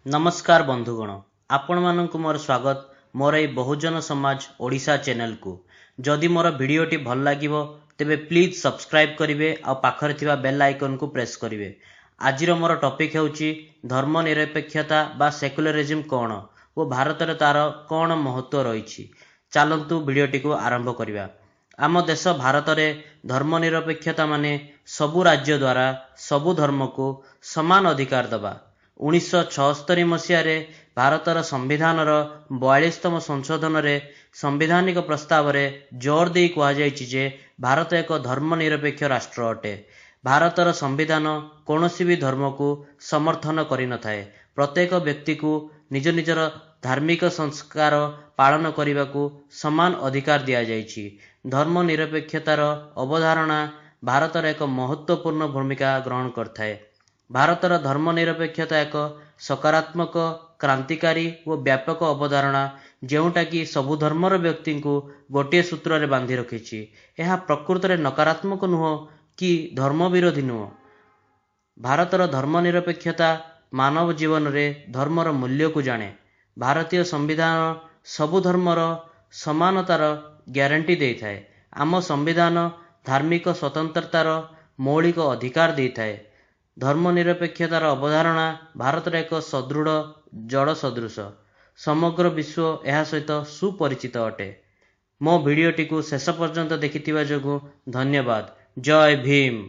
नमस्कार बंधुगण, आपण मानक मोर स्वागत मोर ए बहुजन समाज ओडिशा चैनल को। जदि मोर वीडियोटी भल लागिवो तेबे प्लीज सब्सक्राइब करिवे आ पाखरे थिबा बेल आइकन को प्रेस करिवे। आजिर मोर टॉपिक हेउची धर्मनिरपेक्षता बा सेक्युलरिज्म कोन ओ भारत रे तार कोन महत्व रहिछि। चलंतु वीडियोटी को आरंभ करिवा। आम देश भारत रे धर्मनिरपेक्षता माने सबु राज्य द्वारा सबु धर्म को समान अधिकार दबा। 1976 मसीह भारतर संविधान 42तम संशोधन रे संवैधानिक प्रस्ताव रे जोर दे कहुଯାଇଛି जे भारत एक धर्मनिरपेक्ष राष्ट्र अटे। भारतर संविधान कौनसी भी धर्म को समर्थन करि न थाए। प्रत्येक व्यक्ति को निज निजर धार्मिक संस्कार पालन करने को समान अधिकार दिया जाइछि। धर्मनिरपेक्षतार अवधारणा भारतर एक महत्वपूर्ण भूमिका ग्रहण करथाए। भारतर धर्मनिरपेक्षता एक सकारात्मक क्रांतिकारी और व्यापक अवधारणा जेउटा कि सबु धर्मर व्यक्ति को गोटे सूत्र रे बांधि रखिछि। यह प्रकृत रे नकारात्मक नुह कि धर्म विरोधी नुह। भारतर धर्मनिरपेक्षता मानव जीवन रे धर्मर मूल्य को जाने। भारतीय संविधान सबु धर्मर समानतार ग्यारंटी दे थाए। आम संविधान धार्मिक स्वतंत्रतार मौलिक अधिकार दे थाए। धर्मनिरपेक्षतार अवधारणा भारत एक सदृढ़ जड़ सदृश। समग्र विश्व यह सहित सुपरिचित अटे। मो वीडियोटी को शेष पर्यंत देखिथिबा जोगु धन्यवाद। जय भीम।